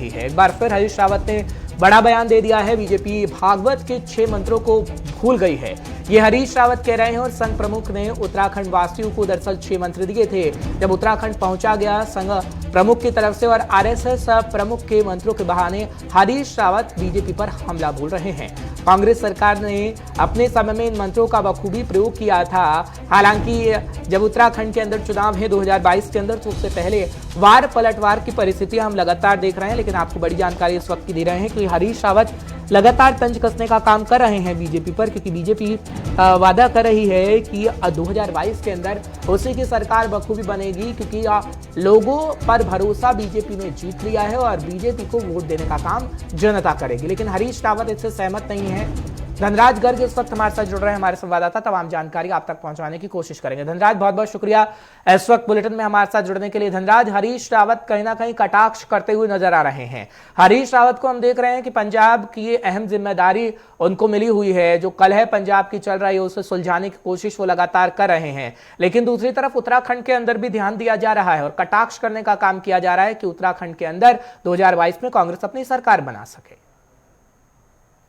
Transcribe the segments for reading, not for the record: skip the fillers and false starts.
रही है। एक बार फिर हरीश रावत ने बड़ा बयान दे दिया है। बीजेपी भागवत के 6 मंत्रों को भूल गई है, ये हरीश रावत कह रहे हैं। और संघ प्रमुख ने उत्तराखंड वासियों को दरअसल 6 मंत्र दिए थे जब उत्तराखंड पहुंचा गया संघ प्रमुख की तरफ से। और आरएसएस प्रमुख के मंत्रों के बहाने हरीश रावत बीजेपी पर हमला बोल रहे हैं। कांग्रेस सरकार ने अपने समय में इन मंत्रों का बखूबी प्रयोग किया था। हालांकि जब उत्तराखंड के अंदर चुनाव है 2022 के अंदर, तो उससे पहले वार पलटवार की परिस्थितियां हम लगातार देख रहे हैं। लेकिन आपको बड़ी जानकारी इस वक्त की दे रहे हैं कि हरीश रावत लगातार तंज कसने का काम कर रहे हैं बीजेपी पर, क्योंकि बीजेपी वादा कर रही है कि 2022 के अंदर उसी की सरकार बखूबी बनेगी, क्योंकि लोगों पर भरोसा बीजेपी ने जीत लिया है और बीजेपी को वोट देने का काम जनता करेगी। लेकिन हरीश रावत इससे सहमत नहीं है। धनराज गर्ग इस वक्त हमारे साथ जुड़ रहे हैं, हमारे संवाददाता तमाम जानकारी आप तक पहुंचाने की कोशिश करेंगे। धनराज, बहुत बहुत शुक्रिया इस वक्त बुलेटिन में हमारे साथ जुड़ने के लिए। धनराज, हरीश रावत कहीं ना कहीं कटाक्ष करते हुए नजर आ रहे हैं। हरीश रावत को हम देख रहे हैं कि पंजाब की अहम जिम्मेदारी उनको मिली हुई है, जो कलह पंजाब की चल रही है उसे सुलझाने की कोशिश वो लगातार कर रहे हैं। लेकिन दूसरी तरफ उत्तराखंड के अंदर भी ध्यान दिया जा रहा है और कटाक्ष करने का काम किया जा रहा है कि उत्तराखंड के अंदर 2022 में कांग्रेस अपनी सरकार बना सके।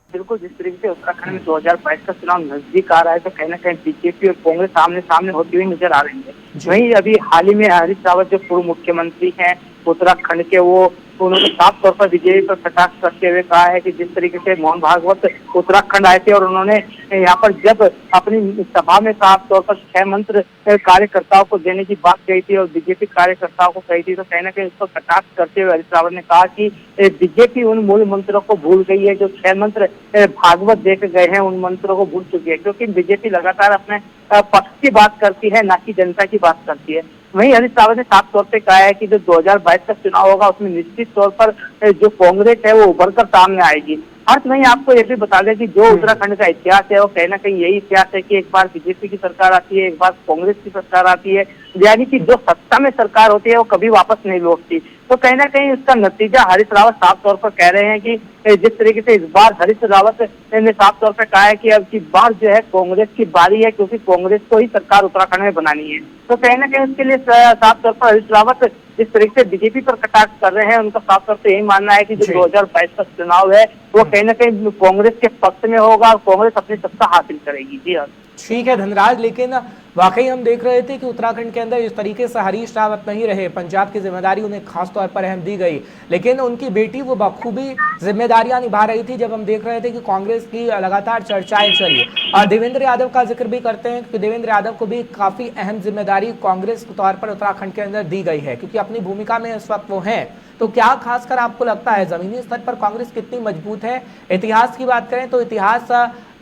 बिल्कुल, जिस तरीके से उत्तराखंड में 2022 का चुनाव नजदीक आ रहा है, तो कहीं ना कहीं बीजेपी और कांग्रेस आमने सामने होती हुई नजर आ रही है। वहीं अभी हाल ही में हरीश रावत जो पूर्व मुख्यमंत्री हैं उत्तराखंड के, वो उन्होंने साफ तौर पर बीजेपी पर कटाक्ष करते हुए कहा है कि जिस तरीके से मोहन भागवत उत्तराखंड आए थे और उन्होंने यहाँ पर जब अपनी सभा में साफ तौर पर 6 मंत्र कार्यकर्ताओं को देने की बात कही थी और बीजेपी कार्यकर्ताओं को कही थी, तो कहीं ना कहीं उसको कटाक्ष करते हुए हरीश रावत ने कहा कि बीजेपी उन मूल मंत्रों को भूल गई है जो 6 मंत्र भागवत देकर गए हैं, उन मंत्रों को भूल चुकी है। क्योंकि बीजेपी लगातार अपने पक्ष की बात करती है, ना कि जनता की बात करती है। वहीं हरीश रावत ने साफ तौर पे कहा है कि जो 2022 का चुनाव होगा उसमें निश्चित तौर पर जो कांग्रेस है वो उभर कर सामने आएगी। अर्थ वहीं आपको ये भी बता दें कि जो उत्तराखंड का इतिहास है वो कहीं ना कहीं यही इतिहास है कि एक बार बीजेपी की सरकार आती है, एक बार कांग्रेस की सरकार आती है, यानी कि जो सत्ता में सरकार होती है वो कभी वापस नहीं लौटती। तो कहीं ना कहीं उसका नतीजा हरीश रावत साफ तौर पर कह रहे हैं कि जिस तरीके से इस बार हरीश रावत ने साफ तौर पर कहा है कि अब की बार जो है कांग्रेस की बारी है, क्योंकि कांग्रेस को ही सरकार उत्तराखंड में बनानी है। तो कहीं ना कहीं उसके लिए साफ तौर पर हरीश रावत जिस तरीके से बीजेपी पर कटाक्ष कर रहे हैं, उनका साफ तौर पर यही मानना है कि जो 2022 का चुनाव है वो कहीं ना कहीं कांग्रेस के पक्ष में होगा और कांग्रेस अपनी सत्ता हासिल करेगी। जी हाँ, ठीक है धनराज, लेकिन वाकई हम देख रहे थे कि उत्तराखंड के अंदर इस तरीके से हरीश रावत नहीं रहे। पंजाब की जिम्मेदारी उन्हें खास तौर पर अहम दी गई, लेकिन उनकी बेटी वो बखूबी जिम्मेदारियां निभा रही थी। जब हम देख रहे थे कि कांग्रेस की लगातार चर्चाएं चली और देवेंद्र यादव का जिक्र भी करते हैं कि देवेंद्र यादव को भी काफी अहम जिम्मेदारी कांग्रेस के तौर पर उत्तराखंड के अंदर दी गई है, क्योंकि अपनी भूमिका में इस वक्त वो हैं। तो क्या खासकर आपको लगता है जमीनी स्तर पर कांग्रेस कितनी मजबूत है? इतिहास की बात करें तो इतिहास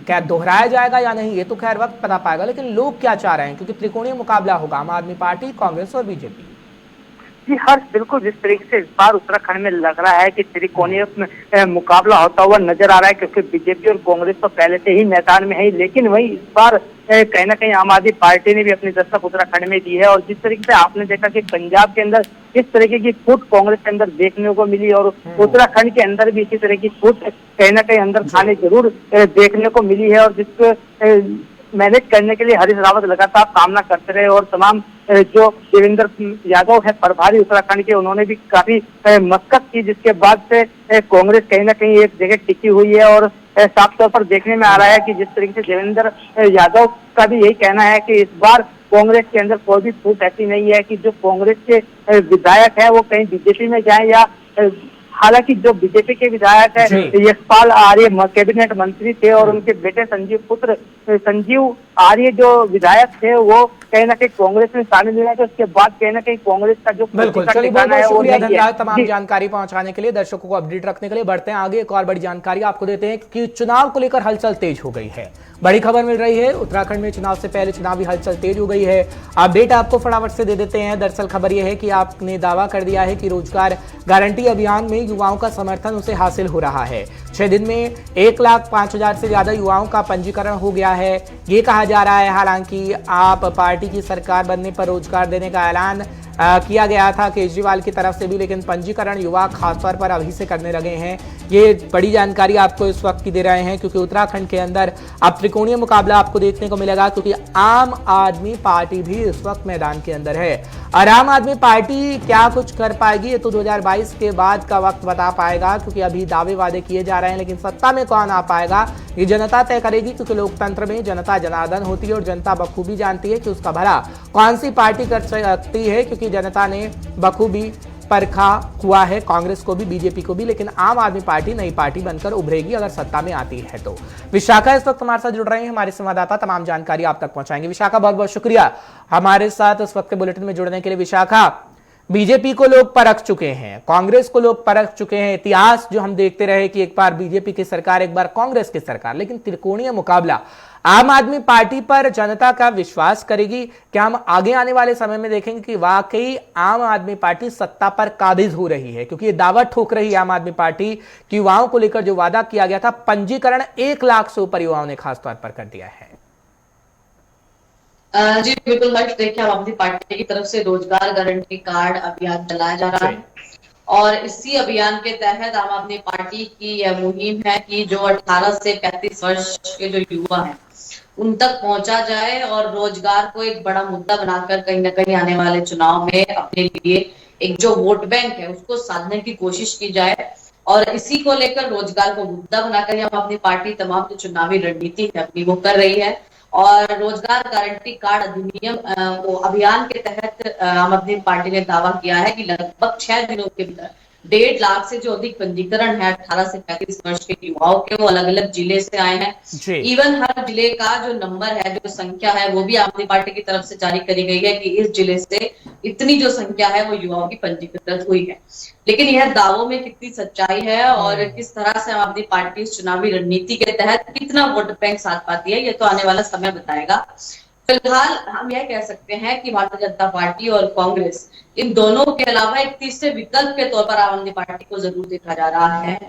क्या दोहराया जाएगा या नहीं, ये तो खैर वक्त पता पाएगा, लेकिन लोग क्या चाह रहे हैं, क्योंकि त्रिकोणीय मुकाबला होगा आम आदमी पार्टी, कांग्रेस और बीजेपी। जी हर्ष, बिल्कुल जिस तरीके से इस बार उत्तराखंड में लग रहा है कि त्रिकोणीय मुकाबला होता हुआ नजर आ रहा है, क्योंकि बीजेपी और कांग्रेस तो पहले से ही मैदान में है, लेकिन वहीं इस बार कहीं ना कहीं आम आदमी पार्टी ने भी अपनी दस्तक उत्तराखंड में दी है। और जिस तरीके से आपने देखा कि पंजाब के अंदर इस तरीके की फूट कांग्रेस के अंदर देखने को मिली और उत्तराखंड के अंदर भी इसी तरह की फूट कहीं ना कहीं अंदर खाने जरूर देखने को मिली है, और जिसको मैनेज करने के लिए हरीश रावत लगातार सामना करते रहे। और तमाम जो देवेंद्र यादव है प्रभारी उत्तराखंड के, उन्होंने भी काफी मशक्कत की, जिसके बाद से कांग्रेस कहीं ना कहीं एक जगह टिकी हुई है। और साफ तौर पर देखने में आ रहा है कि जिस तरीके से देवेंद्र यादव का भी यही कहना है कि इस बार कांग्रेस के अंदर कोई भी फूट ऐसी नहीं है कि जो कांग्रेस के विधायक है वो कहीं बीजेपी में जाए, या हालांकि जो बीजेपी के विधायक है यशपाल आर्य कैबिनेट मंत्री थे और उनके बेटे संजीव आर्य जो विधायक थे वो कहीं ना कहीं कांग्रेस में शामिल हुए, तो उसके बाद कहीं ना कहीं कांग्रेस का जो बिल्कुल। चलिए, बहुत बहुत शुक्रिया धन्यवाद तमाम जानकारी पहुंचाने के लिए, दर्शकों को अपडेट रखने के लिए। बढ़ते हैं आगे, एक और बड़ी जानकारी आपको देते हैं कि चुनाव को लेकर हलचल तेज हो गई है। बड़ी खबर मिल रही है, उत्तराखंड में चुनाव से पहले चुनावी हलचल तेज हो गई है। अपडेट आपको फटाफट से दे देते हैं। दरअसल खबर यह है कि आपने दावा कर दिया है कि रोजगार गारंटी अभियान में युवाओं का समर्थन उसे हासिल हो रहा है। 6 दिन में 1,05,000 से ज्यादा युवाओं का पंजीकरण हो गया है, ये कहा जा रहा है। हालांकि आप पार्टी की सरकार बनने पर रोजगार देने का ऐलान किया गया था केजरीवाल की तरफ से भी, लेकिन पंजीकरण युवा खासतौर पर अभी से करने लगे हैं। ये बड़ी जानकारी आपको इस वक्त की दे रहे हैं क्योंकि उत्तराखंड के अंदर अब त्रिकोणीय मुकाबला आपको देखने को मिलेगा, क्योंकि आम आदमी पार्टी भी इस वक्त मैदान के अंदर है। और आम आदमी पार्टी क्या कुछ कर पाएगी ये तो 2022 के बाद का वक्त बता पाएगा, क्योंकि अभी दावे वादे किए जा रहे हैं, लेकिन सत्ता में कौन आ पाएगा ये जनता तय करेगी, क्योंकि लोकतंत्र में जनता जनार्दन होती है और जनता बखूबी जानती है कि उसका भला कौन सी पार्टी कर सकती है, क्योंकि जनता ने बखूबी परखा हुआ है कांग्रेस को भी, बीजेपी को भी। लेकिन आम आदमी पार्टी नई पार्टी बनकर उभरेगी अगर सत्ता में आती है तो। विशाखा इस वक्त हमारे साथ जुड़ रहे हैं, हमारे संवाददाता तमाम जानकारी आप तक पहुंचाएंगे। विशाखा, बहुत बहुत शुक्रिया हमारे साथ इस वक्त के बुलेटिन में जुड़ने के लिए। विशाखा, बीजेपी को लोग परख चुके हैं, कांग्रेस को लोग परख चुके हैं, इतिहास जो हम देखते रहे कि एक बार बीजेपी की सरकार, एक बार कांग्रेस की सरकार, लेकिन त्रिकोणीय मुकाबला आम आदमी पार्टी पर जनता का विश्वास करेगी। क्या हम आगे आने वाले समय में देखेंगे कि वाकई आम आदमी पार्टी सत्ता पर काबिज हो रही है, क्योंकि ये दावा ठोक रही है आम आदमी पार्टी कि युवाओं को लेकर जो वादा किया गया था, पंजीकरण 1 लाख से ऊपर युवाओं ने खासतौर पर कर दिया है। जी बिल्कुल हर्ष, देखिए आम आदमी पार्टी की तरफ से रोजगार गारंटी कार्ड अभियान चलाया जा रहा है और इसी अभियान के तहत आम आदमी पार्टी की यह मुहिम है कि जो 18 से 35 वर्ष के जो युवा हैं उन तक पहुंचा जाए और रोजगार को एक बड़ा मुद्दा बनाकर कहीं ना कहीं आने वाले चुनाव में अपने लिए एक जो वोट बैंक है उसको साधने की कोशिश की जाए। और इसी को लेकर रोजगार को मुद्दा बनाकर आम आदमी पार्टी तमाम जो चुनावी रणनीति है अपनी वो कर रही है। और रोजगार गारंटी कार्ड अधिनियम अभियान के तहत आम आदमी पार्टी ने दावा किया है कि लगभग 6 दिनों के भीतर 1.5 लाख से जो अधिक पंजीकरण है 18 से 35 वर्ष के युवाओं के, वो अलग अलग जिले से आए हैं। इवन हर जिले का जो नंबर है, जो संख्या है, वो भी आम आदमी पार्टी की तरफ से जारी करी गई है कि इस जिले से इतनी जो संख्या है वो युवाओं की पंजीकृत हुई है। लेकिन यह दावों में कितनी सच्चाई है और किस तरह से आम आदमी पार्टी इस चुनावी रणनीति के तहत कितना वोट बैंक साथ पाती है, ये तो आने वाला समय बताएगा। फिलहाल हम यह कह सकते हैं कि भारतीय जनता पार्टी और कांग्रेस इन दोनों के अलावा एक तीसरे विकल्प के तौर पर आम आदमी पार्टी को जरूर देखा जा रहा है।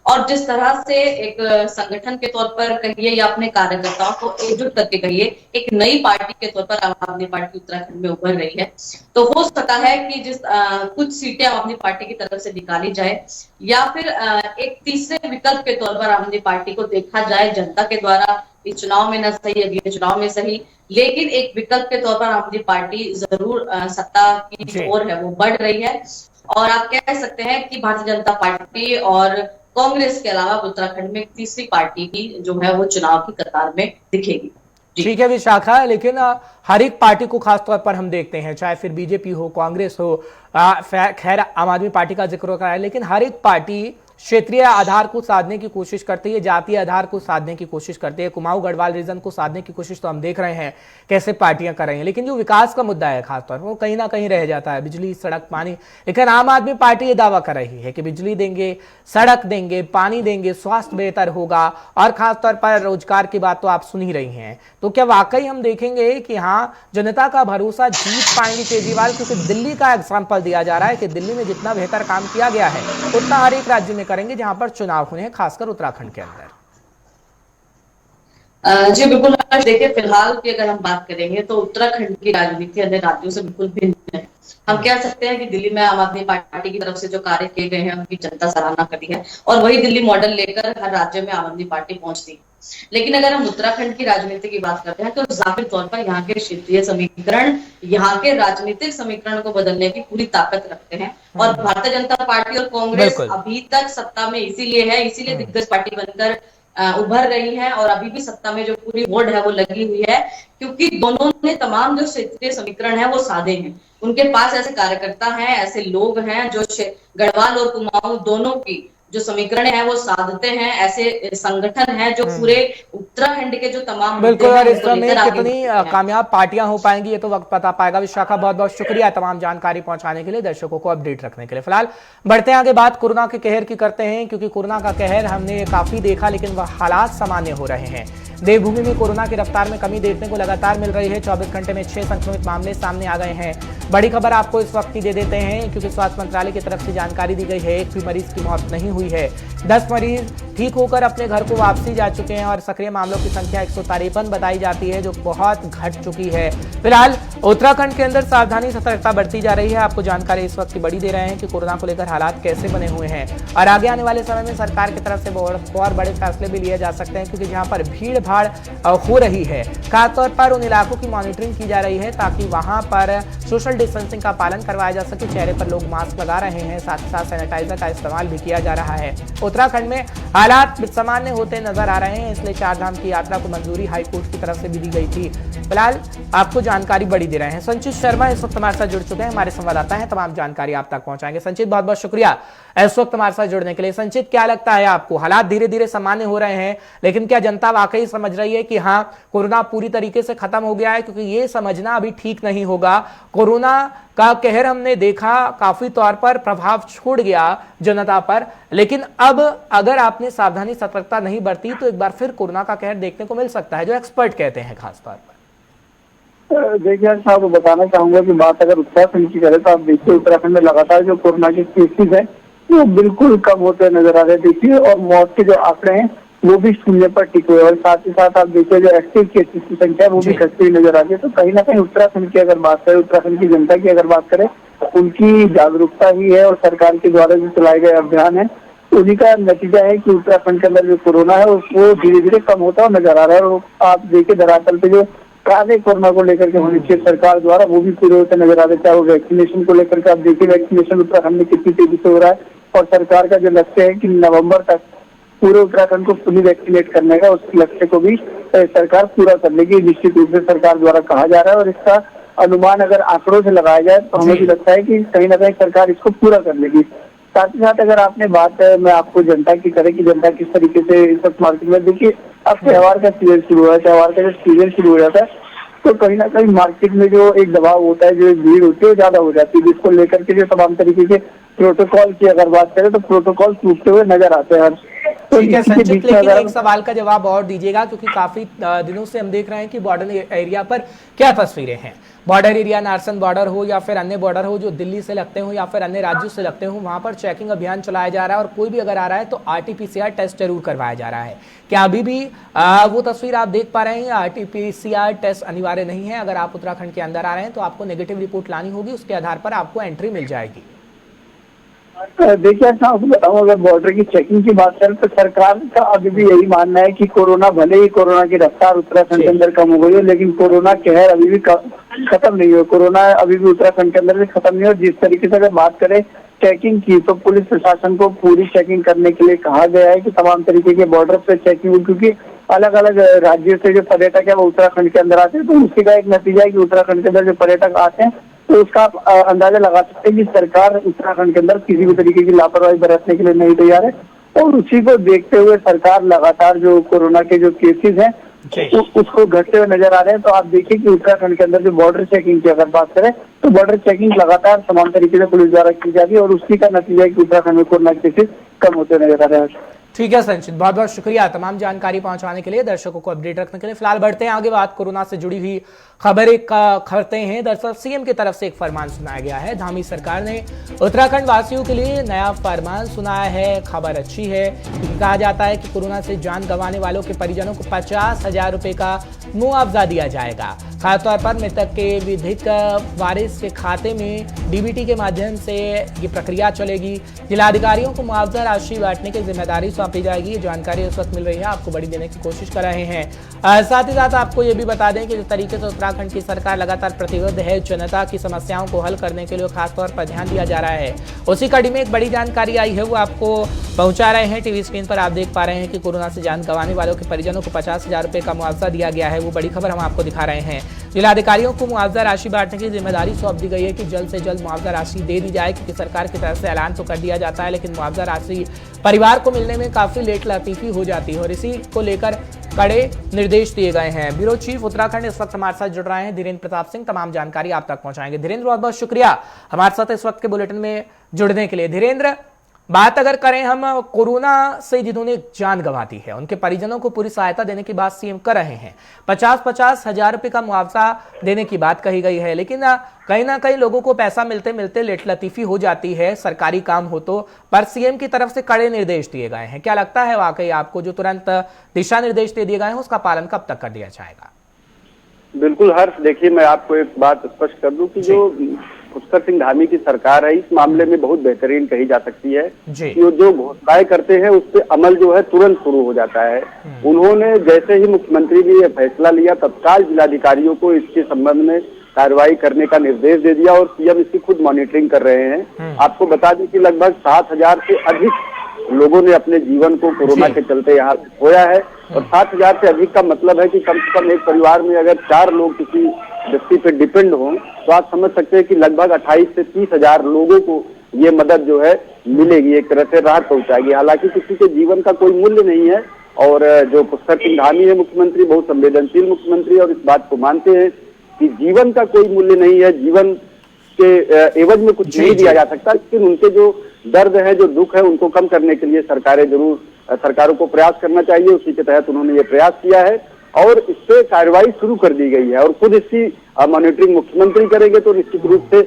और जिस तरह से एक संगठन के तौर पर कहिए या अपने कार्यकर्ताओं को एकजुट करके कहिए एक नई पार्टी के तौर पर आम आदमी पार्टी उत्तराखंड में उभर रही है, तो हो सकता है कि जिस कुछ सीटें आम आदमी पार्टी की तरफ से निकाली जाए या फिर एक तीसरे विकल्प के तौर पर आम आदमी पार्टी को देखा जाए जनता के द्वारा, इस चुनाव में न सही अगले चुनाव में सही, लेकिन एक विकल्प के तौर पर आम आदमी पार्टी जरूर सत्ता की ओर है वो बढ़ रही है। और आप कह सकते हैं कि भारतीय जनता पार्टी और कांग्रेस के अलावा उत्तराखंड में एक तीसरी पार्टी की जो है वो चुनाव की कतार में दिखेगी। ठीक है विशाखा, लेकिन हर एक पार्टी को खासतौर पर हम देखते हैं, चाहे फिर बीजेपी हो, कांग्रेस हो, खैर आम आदमी पार्टी का जिक्र कराया, लेकिन हर एक पार्टी क्षेत्रीय आधार को साधने की कोशिश करती है, जातीय आधार को साधने की कोशिश करती है। कुमाऊं गढ़वाल रीजन को साधने की कोशिश तो हम देख रहे हैं कैसे पार्टियां कर रही हैं, लेकिन जो विकास का मुद्दा है खासतौर पर वो कहीं ना कहीं रह जाता है, बिजली, सड़क, पानी। लेकिन आम आदमी पार्टी ये दावा कर रही है कि बिजली देंगे, सड़क देंगे, पानी देंगे, स्वास्थ्य बेहतर होगा और खासतौर पर रोजगार की बात तो आप सुन ही रही हैं। तो क्या वाकई हम देखेंगे कि हाँ जनता का भरोसा जीत पाएंगे केजरीवाल, क्योंकि दिल्ली का एग्जाम्पल दिया जा रहा है कि दिल्ली में जितना बेहतर काम किया गया है उतना हर एक राज्य में करेंगे जहां पर चुनाव होने हैं, खासकर उत्तराखंड के अंदर। जी बिल्कुल, देखिए फिलहाल की अगर हम बात करेंगे तो उत्तराखंड की राजनीति अन्य राज्यों से बिल्कुल भिन्न है। हम कह सकते हैं कि दिल्ली में आम आदमी पार्टी की तरफ से जो कार्य किए गए हैं उनकी जनता सराहना करती है और वही दिल्ली मॉडल लेकर हर राज्य में आम आदमी पार्टी पहुंचती है। लेकिन अगर हम उत्तराखंड की राजनीति की बात करते हैं तो जाहिर तौर पर यहाँ के क्षेत्रीय समीकरण यहाँ के राजनीतिक समीकरण को बदलने की पूरी ताकत रखते हैं। और भारतीय जनता पार्टी और कांग्रेस अभी तक सत्ता में इसीलिए है, इसीलिए दिग्गज पार्टी बनकर उभर रही है और अभी भी सत्ता में जो पूरी होड़ है वो लगी हुई है, क्योंकि दोनों ने तमाम जो क्षेत्रीय समीकरण है वो साधे हैं। उनके पास ऐसे कार्यकर्ता हैं, ऐसे लोग हैं जो गढ़वाल और कुमाऊं दोनों की जो समीकरण है वो साधते हैं, ऐसे संगठन है जो पूरे उत्तराखंड के जो तमाम बिल्कुल। और इस समय कितनी कामयाब पार्टियां हो पाएंगी ये तो वक्त पता पाएगा। विशाखा, बहुत बहुत शुक्रिया तमाम जानकारी पहुंचाने के लिए, दर्शकों को अपडेट रखने के लिए। फिलहाल बढ़ते हैं आगे, बात कोरोना के कहर की करते हैं, क्योंकि कोरोना का कहर हमने काफी देखा लेकिन वह हालात सामान्य हो रहे हैं। देवभूमि में कोरोना की रफ्तार में कमी देखने को लगातार मिल रही है। 24 घंटे में 6 संक्रमित मामले सामने आ गए हैं। बड़ी खबर आपको इस वक्त की दे देते हैं, क्योंकि स्वास्थ्य मंत्रालय की तरफ से जानकारी दी गई है, एक भी मरीज की मौत नहीं हुई है। 10 मरीज ठीक होकर अपने घर को वापसी जा चुके हैं और सक्रिय मामलों की संख्या 153 बताई जाती है, जो बहुत घट चुकी है। फिलहाल उत्तराखंड के अंदर सावधानी सतर्कता बढ़ती जा रही है। आपको जानकारी इस वक्त की बड़ी दे रहे हैं कि कोरोना को लेकर हालात कैसे बने हुए हैं और आगे आने वाले समय में सरकार की तरफ से और बड़े फैसले भी लिए जा सकते हैं, क्योंकि जहां पर भीड़ भाड़ हो रही है, खासतौर पर उन इलाकों की मॉनिटरिंग की जा रही है ताकि वहां पर सोशल डिस्टेंसिंग का पालन करवाया जा सके। चेहरे पर लोग मास्क लगा रहे हैं, साथ ही साथ सैनिटाइजर का इस्तेमाल भी किया जा रहा है। उत्तराखंड में हालात सामान्य होते नजर आ रहे हैं, इसलिए 4 धाम की यात्रा को मंजूरी हाईकोर्ट की तरफ से भी दी गई थी। फिलहाल आपको जानकारी बड़ी दे रहे हैं। संचित शर्मा इस वक्त हमारे साथ जुड़ चुके हैं, हमारे संवाददाता हैं, तमाम जानकारी आप तक पहुंचाएंगे। संचित, बहुत बहुत शुक्रिया इस वक्त हमारे साथ जुड़ने के लिए। संचित, क्या लगता है आपको, हालात धीरे धीरे सामान्य हो रहे हैं, लेकिन क्या जनता वाकई समझ रही है कि हाँ कोरोना पूरी तरीके से खत्म हो गया है? क्योंकि ये समझना अभी ठीक नहीं होगा। कोरोना का कहर हमने देखा, काफी तौर पर प्रभाव छोड़ गया जनता पर, लेकिन अब अगर आपने सावधानी सतर्कता नहीं बरती तो एक बार फिर कोरोना का कहर देखने को मिल सकता है, जो एक्सपर्ट कहते हैं खास तौर पर। देखिए साहब, बताना चाहूंगा कि बात अगर उत्तराखंड की करें तो आप देखिए उत्तराखंड में लगातार जो कोरोना के केसेज हैं वो बिल्कुल कम होते नजर आ रहे हैं। देखिए, और मौत के जो आंकड़े हैं वो भी शून्य पर टिके हुए, और साथ ही साथ आप देखिए जो एक्टिव केसेस की संख्या है वो भी घटती हुई नजर आ रही है। तो कहीं ना कहीं उत्तराखंड की अगर बात करें, उत्तराखंड की जनता की अगर बात करें, उनकी जागरूकता ही है और सरकार के द्वारा जो चलाए गए अभियान है उन्हीं का नतीजा है कि उत्तराखंड के अंदर जो कोरोना है वो धीरे धीरे कम होता हुआ नजर आ रहा है। और आप देखिए धरातल पे जो कार्य कोरोना को लेकर के होनी चाहिए सरकार द्वारा, वो भी पूरे होते नजर आ रहे हैं। चाहे वो वैक्सीनेशन को लेकर के आप देखिए, वैक्सीनेशन उत्तराखंड में कितनी तेजी से हो रहा है, और सरकार का जो लक्ष्य है कि नवंबर तक पूरे उत्तराखंड को फुली वैक्सीनेट करने का, उस लक्ष्य को भी सरकार पूरा कर लेगी, निश्चित रूप से सरकार द्वारा कहा जा रहा है। और इसका अनुमान अगर आंकड़ों से लगाया जाए तो हमें भी लगता है कि कहीं ना कहीं सरकार इसको पूरा कर लेगी। साथ ही साथ अगर आपने बात मैं आपको जनता की करें कि जनता किस तरीके से इस वक्त मार्केट में, देखिए अब त्योहार का सीजन शुरू हुआ है, त्योहार का जब सीजन शुरू हो जाता है तो कहीं ना कहीं मार्केट में जो एक दबाव होता है, जो एक भीड़ होती है वो ज्यादा हो जाती है, जिसको लेकर के जो तमाम तरीके के प्रोटोकॉल की अगर बात करें तो प्रोटोकॉल टूटते हुए नजर आते हैं। तो ठीक है संचित, लेकिन एक सवाल का जवाब और दीजिएगा, क्योंकि काफी दिनों से हम देख रहे हैं कि बॉर्डर एरिया पर क्या तस्वीरें हैं। बॉर्डर एरिया, नारसन बॉर्डर हो या फिर अन्य बॉर्डर हो जो दिल्ली से लगते हो या फिर अन्य राज्यों से लगते हो, वहां पर चेकिंग अभियान चलाया जा रहा है और कोई भी अगर आ रहा है तो RT-PCR टेस्ट जरूर करवाया जा रहा है। क्या अभी भी वो तस्वीर आप देख पा रहे हैं? RT-PCR टेस्ट अनिवार्य नहीं है, अगर आप उत्तराखंड के अंदर आ रहे हैं तो आपको नेगेटिव रिपोर्ट लानी होगी, उसके आधार पर आपको एंट्री मिल जाएगी। देखिए ऐसा आपको बताऊं, अगर बॉर्डर की चेकिंग की बात करें तो सरकार का अभी भी यही मानना है कि कोरोना, भले ही कोरोना की रफ्तार उत्तराखंड के अंदर कम हो गई है, लेकिन कोरोना कहर अभी भी खत्म नहीं हुआ। कोरोना अभी भी उत्तराखंड के अंदर से खत्म नहीं हुआ। जिस तरीके से अगर बात करें चेकिंग की, तो पुलिस प्रशासन को पूरी चेकिंग करने के लिए कहा गया है कि तमाम तरीके के बॉर्डर पे चेकिंग हो, क्योंकि अलग अलग राज्यों से जो पर्यटक है वो उत्तराखंड के अंदर आते हैं। तो उसी का एक नतीजा है कि उत्तराखंड के अंदर जो पर्यटक आते हैं तो उसका आप अंदाजा लगा सकते हैं कि सरकार उत्तराखंड के अंदर किसी भी तरीके की लापरवाही बरतने के लिए नहीं तैयार है। और उसी को देखते हुए सरकार लगातार जो कोरोना के जो केसेस हैं उसको घटते हुए नजर आ रहे हैं। तो आप देखिए कि उत्तराखंड के अंदर जो बॉर्डर चेकिंग की अगर बात करें तो बॉर्डर चेकिंग लगातार तमाम तरीके से पुलिस द्वारा की जा रही है, और उसी का नतीजा है कि उत्तराखंड में कोरोना केसेस कम होते नजर आ रहे हैं। ठीक है संचित, बहुत बहुत शुक्रिया तमाम जानकारी पहुंचाने के लिए, दर्शकों को अपडेट रखने के लिए। फिलहाल बढ़ते हैं आगे, बात कोरोना से जुड़ी हुई खबरें करते हैं। दरअसल सीएम की तरफ से एक फरमान सुनाया गया है। धामी सरकार ने उत्तराखंड वासियों के लिए नया फरमान सुनाया है। खबर अच्छी है, क्योंकि कहा जाता है कि कोरोना से जान गंवाने वालों के परिजनों को 50,000 रुपए का मुआवजा दिया जाएगा। खासतौर पर मृतक के विधिक वारिस के खाते में DBT के माध्यम से ये प्रक्रिया चलेगी। जिलाधिकारियों को मुआवजा राशि बांटने की जिम्मेदारी सौंपी जाएगी। ये जानकारी इस वक्त मिल रही है, आपको बड़ी देने की कोशिश कर रहे हैं। साथ ही साथ आपको ये भी बता दें कि जिस तरीके से उत्तराखंड की सरकार लगातार प्रतिबद्ध है जनता की समस्याओं को हल करने के लिए खासतौर पर ध्यान दिया जा रहा है, उसी कड़ी में एक बड़ी जानकारी आई है, वो आपको पहुंचा रहे हैं। टीवी स्क्रीन पर आप देख पा रहे हैं कि कोरोना से जान गंवाने वालों के परिजनों को 50,000 रुपए का मुआवजा दिया गया है। वो बड़ी खबर हम आपको दिखा रहे हैं। जिलाधिकारियों को मुआवजा राशि बांटने की जिम्मेदारी सौंप दी गई है कि जल्द से जल्द मुआवजा राशि दे दी जाए, क्योंकि सरकार की तरफ से ऐलान तो कर दिया जाता है लेकिन मुआवजा राशि परिवार को मिलने में काफी लेट लतीफी हो जाती है, और इसी को लेकर कड़े निर्देश दिए गए हैं। ब्यूरो चीफ उत्तराखंड इस वक्त हमारे साथ जुड़ रहे हैं धीरेन्द्र प्रताप सिंह, तमाम जानकारी आप तक पहुंचाएंगे। धीरेन्द्र, बहुत बहुत शुक्रिया हमारे साथ इस वक्त के बुलेटिन में जुड़ने के लिए। धीरेन्द्र, बात अगर करें हम कोरोना से जिन्होंने जान गंवा दी है उनके परिजनों को पूरी सहायता देने की बात सीएम कर रहे हैं। 50-50 हजार रुपए का मुआवजा देने की बात कही गई है, लेकिन कहीं ना कहीं लोगों को पैसा मिलते मिलते लेट लतीफी हो जाती है सरकारी काम हो तो। पर सीएम की तरफ से कड़े निर्देश दिए गए हैं। क्या लगता है वाकई आपको जो तुरंत दिशा निर्देश दे दिए गए हैं उसका पालन कब तक कर दिया जाएगा? बिल्कुल हर्ष, देखिए मैं आपको एक बात स्पष्ट कर दूं कि जो पुष्कर सिंह धामी की सरकार है इस मामले में बहुत बेहतरीन कही जा सकती है कि वो जो घोषणाएं करते हैं उस पे अमल जो है तुरंत शुरू हो जाता है। उन्होंने जैसे ही मुख्यमंत्री ने यह फैसला लिया तत्काल जिलाधिकारियों को इसके संबंध में कार्रवाई करने का निर्देश दे दिया और सीएम इसकी खुद मॉनिटरिंग कर रहे हैं। आपको बता दें कि लगभग 7,000 से अधिक लोगों ने अपने जीवन को कोरोना के चलते यहाँ खोया है और 7,000 से अधिक का मतलब है कि कम से कम एक परिवार में अगर 4 लोग किसी व्यक्ति पे डिपेंड हो तो आप समझ सकते हैं कि लगभग 28 से 30,000 लोगों को ये मदद जो है मिलेगी, एक तरह से राहत पहुंचाएगी। हालांकि किसी के जीवन का कोई मूल्य नहीं है और जो पुष्कर सिंह धामी है मुख्यमंत्री, बहुत संवेदनशील मुख्यमंत्री और इस बात को मानते हैं कि जीवन का कोई मूल्य नहीं है, जीवन के एवज में कुछ नहीं दिया जा सकता, लेकिन उनके जो दर्द है, जो दुख है, उनको कम करने के लिए सरकारों को प्रयास करना चाहिए। उसी के तहत उन्होंने ये प्रयास किया है और इस पे कार्रवाई शुरू कर दी गई है और खुद इसकी मॉनिटरिंग मुख्यमंत्री करेंगे तो निश्चित रूप से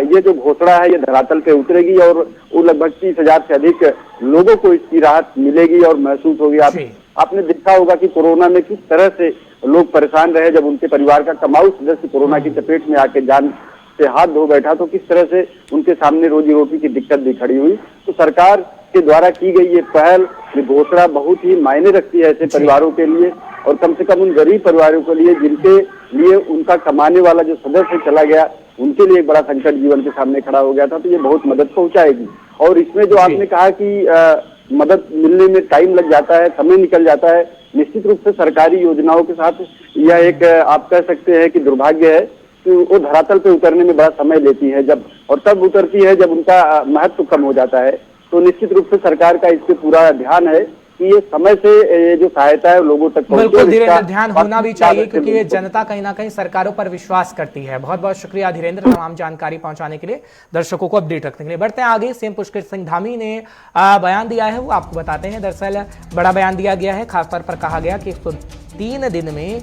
ये जो घोषणा है ये धरातल पे उतरेगी और वो लगभग 30,000 से अधिक लोगों को इसकी राहत मिलेगी और महसूस होगी। आपने देखा होगा कि कोरोना में किस तरह से लोग परेशान रहे, जब उनके परिवार का कमाऊ सदस्य कोरोना की चपेट में आके जान से हाथ धो बैठा तो किस तरह से उनके सामने रोजी रोटी की दिक्कत भी खड़ी हुई। तो सरकार के द्वारा की गई ये पहल, ये घोषणा बहुत ही मायने रखती है ऐसे परिवारों के लिए और कम से कम उन गरीब परिवारों के लिए जिनके लिए उनका कमाने वाला जो सदस्य चला गया, उनके लिए एक बड़ा संकट जीवन के सामने खड़ा हो गया था। तो ये बहुत मदद पहुंचाएगी। और इसमें जो आपने कहा कि मदद मिलने में टाइम लग जाता है, समय निकल जाता है, निश्चित रूप से सरकारी योजनाओं के साथ यह एक आप कह सकते हैं कि दुर्भाग्य है कि वो धरातल पे उतरने में बड़ा समय लेती है, जब और तब उतरती है जब उनका महत्व कम हो जाता है। तो निश्चित रूप से सरकार का इस पे पूरा ध्यान है कि ये समय से ये जो सहायता है लोगों तक पहुंचे। बिल्कुल धीरेन्द्र, ध्यान होना भी चाहिए क्योंकि ये जनता कहीं ना कहीं सरकारों पर विश्वास करती है। बहुत बहुत शुक्रिया धीरेन्द्र तमाम जानकारी पहुंचाने के लिए, दर्शकों को अपडेट रखने के लिए। बढ़ते हैं आगे। सीएम पुष्कर सिंह धामी ने बयान दिया है, वो आपको बताते हैं। दरअसल बड़ा बयान दिया गया है, खासतौर पर कहा गया कि 103 दिन में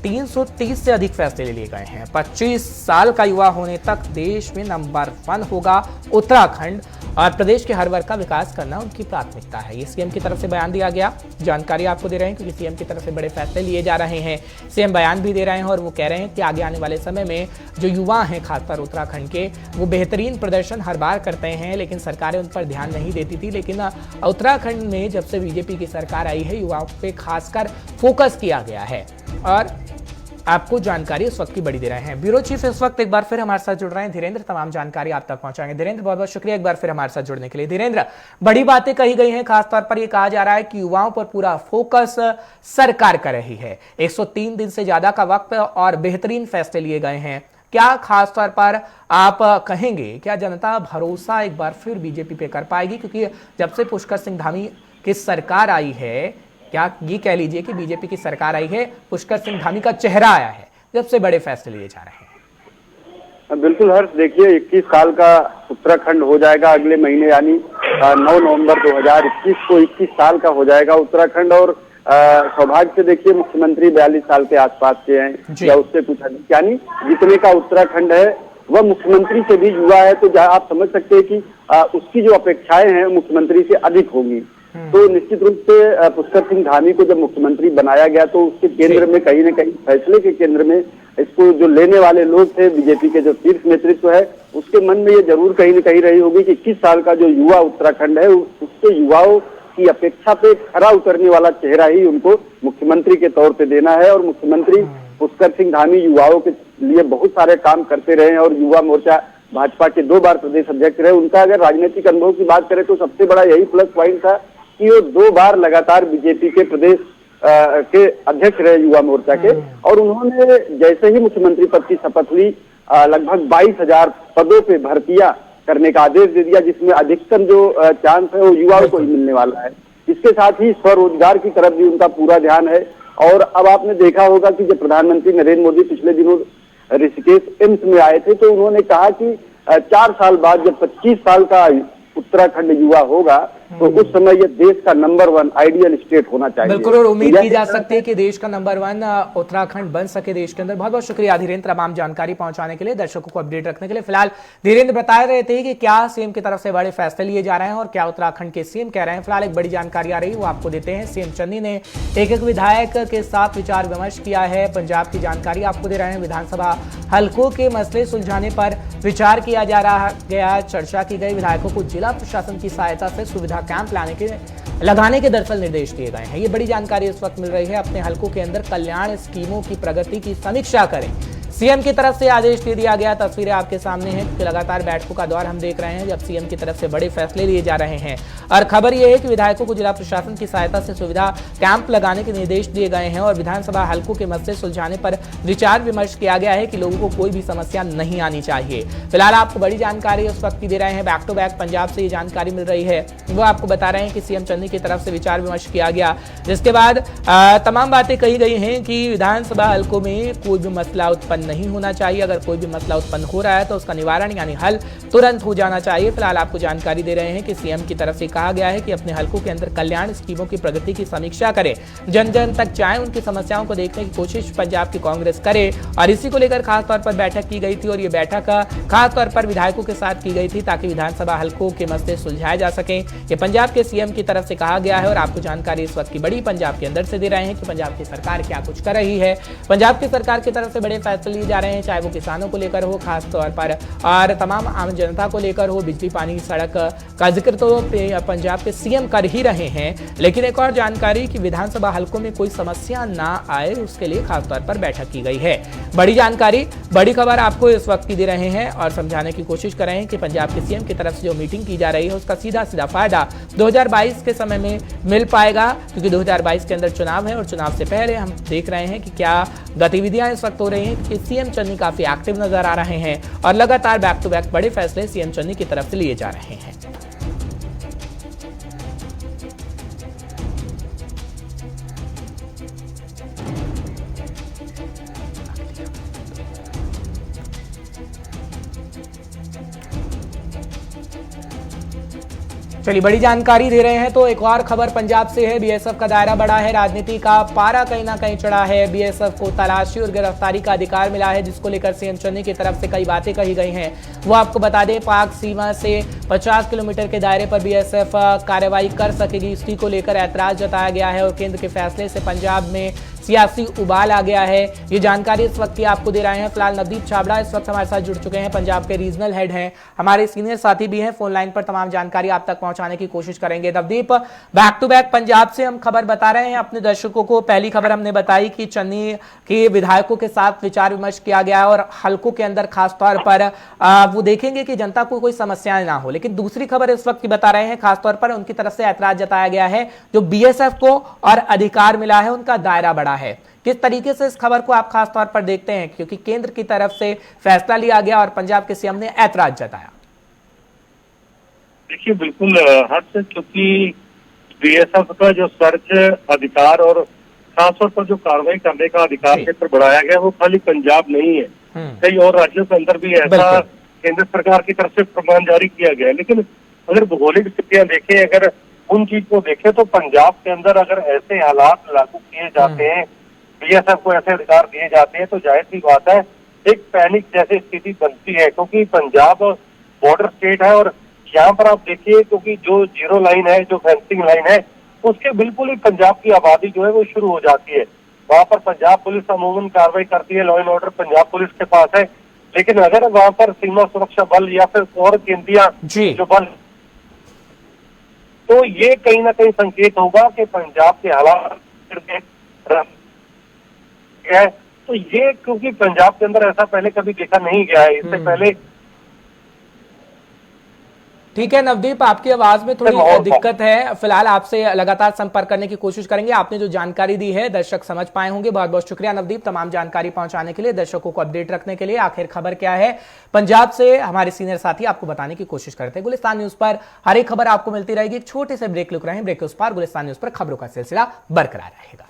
330 से अधिक फैसले लिए गए हैं। 25 साल का युवा होने तक देश में नंबर 1 होगा उत्तराखंड और प्रदेश के हर वर्ग का विकास करना उनकी प्राथमिकता है। ये सीएम की तरफ से बयान दिया गया। जानकारी आपको दे रहे हैं क्योंकि सीएम की तरफ से बड़े फैसले लिए जा रहे हैं। सीएम बयान भी दे रहे हैं और वो कह रहे हैं कि आगे आने वाले समय में जो युवा हैं खासकर उत्तराखंड के, वो बेहतरीन प्रदर्शन हर बार करते हैं, लेकिन सरकारें उन पर ध्यान नहीं देती थी। लेकिन उत्तराखंड में जब से बीजेपी की सरकार आई है युवाओं पे खासकर फोकस किया गया है और आपको जानकारी उस वक्त की बड़ी दे रहे हैं। ब्यूरो चीफ इस वक्त एक बार फिर हमारे साथ जुड़ रहे हैं धीरेन्द्र, तमाम जानकारी आप तक पहुंचाएंगे। धीरेन्द्र बहुत बहुत शुक्रिया एक बार फिर हमारे साथ जुड़ने के लिए। धीरेन्द्र, बड़ी बातें कही गई हैं, खासतौर पर यह कहा जा रहा है कि युवाओं पर पूरा फोकस सरकार कर रही है। 103 दिन से ज्यादा का वक्त और बेहतरीन फैसले लिए गए हैं। क्या खासतौर पर आप कहेंगे, क्या जनता भरोसा एक बार फिर बीजेपी पे कर पाएगी? क्योंकि जब से पुष्कर सिंह धामी की सरकार आई है, क्या ये कह लीजिए कि बीजेपी की सरकार आई है, पुष्कर सिंह धामी का चेहरा आया है, जब से बड़े फैसले लिए जा रहे हैं? बिल्कुल हर्ष, देखिए 21 साल का उत्तराखंड हो जाएगा अगले महीने, यानी 9 नवंबर 2021 को 21 साल का हो जाएगा उत्तराखंड। और सौभाग्य से देखिए मुख्यमंत्री 42 साल के आसपास के हैं या उससे कुछ अधिक, यानी जितने का उत्तराखंड है वह मुख्यमंत्री से भी युवा है। तो आप समझ सकते हैं कि उसकी जो अपेक्षाएं हैं मुख्यमंत्री से अधिक होंगी। तो निश्चित रूप से पुष्कर सिंह धामी को जब मुख्यमंत्री बनाया गया तो उसके केंद्र में कहीं न कहीं, फैसले के केंद्र में इसको जो लेने वाले लोग थे, बीजेपी के जो शीर्ष नेतृत्व है, उसके मन में ये जरूर कहीं न कहीं रही होगी कि 21 साल का जो युवा उत्तराखंड है उसके युवाओं की अपेक्षा पे खरा उतरने वाला चेहरा ही उनको मुख्यमंत्री के तौर पे देना है। और मुख्यमंत्री पुष्कर सिंह धामी युवाओं के लिए बहुत सारे काम करते रहे और युवा मोर्चा भाजपा के 2 बार प्रदेश अध्यक्ष रहे। उनका अगर राजनीतिक अनुभव की बात करें तो सबसे बड़ा यही प्लस पॉइंट था कि वो 2 बार लगातार बीजेपी के प्रदेश के अध्यक्ष रहे युवा मोर्चा के। और उन्होंने जैसे ही मुख्यमंत्री पद की शपथ ली, लगभग 22,000 पदों पे भर्तियां करने का आदेश दे दिया, जिसमें अधिकतम जो चांस है वो युवाओं को ही मिलने वाला है। इसके साथ ही स्वरोजगार की तरफ भी उनका पूरा ध्यान है। और अब आपने देखा होगा कि जब प्रधानमंत्री नरेंद्र मोदी पिछले दिनों ऋषिकेश एम्स में आए थे तो उन्होंने कहा कि 4 साल बाद जब 25 साल का उत्तराखंड युवा होगा तो उस समय ये देश का नंबर 1 आइडियल स्टेट होना चाहिए। बिल्कुल, और उम्मीद की जा सकती है कि देश का नंबर 1 उत्तराखंड बन सके देश के अंदर। बहुत बहुत शुक्रिया धीरेन्द्र तमाम जानकारी पहुंचाने के लिए, दर्शकों को अपडेट रखने के लिए। फिलहाल धीरेन्द्र बता रहे थे कि क्या सीएम की तरफ से बड़े फैसले लिए जा रहे हैं और क्या उत्तराखंड के सीएम कह रहे हैं। फिलहाल एक बड़ी जानकारी आ रही है, वो आपको देते हैं। सीएम चन्नी ने एक विधायक के साथ विचार विमर्श किया है। पंजाब की जानकारी आपको दे रहे हैं। विधानसभा हलकों के मसले सुलझाने पर विचार किया जा रहा गया, चर्चा की गई। विधायकों को जिला प्रशासन की सहायता से सुविधा कैंप लगाने के दरअसल निर्देश दिए गए हैं। ये बड़ी जानकारी इस वक्त मिल रही है। अपने हलकों के अंदर कल्याण स्कीमों की प्रगति की समीक्षा करें, सीएम की तरफ से आदेश दे दिया गया। तस्वीरें आपके सामने हैं कि लगातार बैठकों का दौर हम देख रहे हैं जब सीएम की तरफ से बड़े फैसले लिए जा रहे हैं। और खबर यह है कि विधायकों को जिला प्रशासन की सहायता से सुविधा कैंप लगाने के निर्देश दिए गए हैं और विधानसभा हलकों के मसले सुलझाने पर विचार विमर्श किया गया है कि लोगों को कोई भी समस्या नहीं आनी चाहिए। फिलहाल आपको बड़ी जानकारी उस वक्त की दे रहे हैं। बैक टू बैक पंजाब से ये जानकारी मिल रही है, वो आपको बता रहे हैं कि सीएम चन्नी की तरफ से विचार विमर्श किया गया, जिसके बाद तमाम बातें कही गई हैं कि विधानसभा हलकों में कोई भी मसला उत्पन्न नहीं होना चाहिए। अगर कोई भी मसला उत्पन्न हो रहा है तो उसका निवारण यानी हल तुरंत हो जाना चाहिए। फिलहाल आपको जानकारी दे रहे हैं कि सीएम की तरफ से कहा गया है कि अपने हलकों के अंदर कल्याण स्कीमों की प्रगति की समीक्षा करें, जन जन तक जाएं, उनकी समस्याओं को देखने की कोशिश पंजाब की कांग्रेस करे। और इसी को लेकर खासतौर पर बैठक की गई थी और ये बैठक खासतौर पर विधायकों के साथ की गई थी ताकि विधानसभा हलकों के मसले सुलझाए जा सकें। ये पंजाब के सीएम की तरफ से कहा गया है और आपको जानकारी इस वक्त की बड़ी पंजाब के अंदर से दे रहे हैं कि पंजाब की सरकार क्या कुछ कर रही है। पंजाब की सरकार की तरफ से बड़े फैसले लिए जा रहे हैं, चाहे वो किसानों को लेकर हो खास तौर पर और तमाम आम जनता को लेकर हो। बिजली पानी सड़क का जिक्र तो पंजाब के सीएम कर ही रहे हैं, लेकिन एक और जानकारी कि विधानसभा हलकों में कोई समस्या ना आए उसके लिए खासतौर पर बैठक की गई है। बड़ी जानकारी, बड़ी खबर आपको इस वक्त की दे रहे हैं और समझाने की कोशिश कर रहे हैं कि पंजाब के सीएम की तरफ से जो मीटिंग की जा रही है उसका सीधा सीधा फायदा 2022 के समय में मिल पाएगा, क्योंकि 2022 के अंदर चुनाव है और चुनाव से पहले हम देख रहे हैं कि क्या गतिविधियां इस वक्त हो रही हैं कि सीएम चन्नी काफी एक्टिव नजर आ रहे हैं और लगातार बैक टू बैक बड़े फैसले सीएम चन्नी की तरफ से लिए जा रहे हैं। चलिए बड़ी जानकारी दे रहे हैं तो एक और खबर पंजाब से है। बीएसएफ का दायरा बढ़ा है, राजनीति का पारा कहीं ना कहीं चढ़ा है। बीएसएफ को तलाशी और गिरफ्तारी का अधिकार मिला है, जिसको लेकर सीएम चन्नी की तरफ से कई बातें कही गई हैं। वो आपको बता दें, पाक सीमा से 50 किलोमीटर के दायरे पर बीएसएफ कार्रवाई कर सकेगी, इसी को लेकर ऐतराज जताया गया है और केंद्र के फैसले से पंजाब में सियासी उबाल आ गया है। ये जानकारी इस वक्त की आपको दे रहे हैं। फिलहाल नवदीप छाबड़ा इस वक्त हमारे साथ जुड़ चुके हैं, पंजाब के रीजनल हेड हैं, हमारे सीनियर साथी भी हैं, फोन लाइन पर तमाम जानकारी आप तक पहुंचाने की कोशिश करेंगे। Navdeep, back to back Punjab से हम खबर बता रहे हैं अपने दर्शकों को। पहली खबर हमने बताई कि चन्नी के विधायकों के साथ विचार विमर्श किया गया है और हलकों के अंदर खासतौर पर वो देखेंगे कि जनता को कोई समस्याएं ना हो। लेकिन दूसरी खबर इस वक्त की बता रहे हैं, खासतौर पर उनकी तरफ से ऐतराज जताया गया है, जो बीएसएफ को और अधिकार मिला है उनका दायरा बढ़ा है। किस तरीके से इस खबर को आप खास तौर पर देखते हैं, क्योंकि केंद्र की तरफ से फैसला लिया गया और पंजाब के सीएम ने ऐतराज जताया? देखिए बिल्कुल हर्ष, क्योंकि बीएसएफ का जो सर्च अधिकार और खासतौर पर जो कार्रवाई करने का अधिकार क्षेत्र बढ़ाया गया वो खाली पंजाब नहीं है, कई और राज्यों के अंदर भी ऐसा केंद्र सरकार की तरफ से फरमान जारी किया गया है। लेकिन अगर भौगोलिक स्थितियां देखें, अगर उन चीज को देखें तो पंजाब के अंदर अगर ऐसे हालात लागू किए जाते हैं, बीएसएफ को ऐसे अधिकार दिए जाते हैं, तो जाहिर सी बात है एक पैनिक जैसी स्थिति बनती है, क्योंकि पंजाब बॉर्डर स्टेट है। और यहाँ पर आप देखिए, क्योंकि जो जीरो लाइन है, जो फेंसिंग लाइन है, उसके बिल्कुल ही पंजाब की आबादी जो है वो शुरू हो जाती है। वहां पर पंजाब पुलिस अमूमन कार्रवाई करती है, law and order Punjab police के पास है। लेकिन अगर वहां पर सीमा सुरक्षा बल या फिर और केंद्रीय जो बल, तो ये कहीं ना कहीं संकेत होगा कि पंजाब के हालात है। तो ये क्योंकि पंजाब के अंदर ऐसा पहले कभी देखा नहीं गया है, इससे पहले। ठीक है नवदीप, आपकी आवाज में थोड़ी दिक्कत है, फिलहाल आपसे लगातार संपर्क करने की कोशिश करेंगे। आपने जो जानकारी दी है दर्शक समझ पाए होंगे। बहुत बहुत शुक्रिया नवदीप, तमाम जानकारी पहुंचाने के लिए, दर्शकों को अपडेट रखने के लिए। आखिर खबर क्या है पंजाब से, हमारे सीनियर साथी आपको बताने की कोशिश करते हैं। गुलिस्तान न्यूज पर हर एक खबर आपको मिलती रहेगी। एक छोटे से ब्रेक लुक रहे हैं, ब्रेक के उस पार गुलिस्तान न्यूज पर खबरों का सिलसिला बरकरार रहेगा।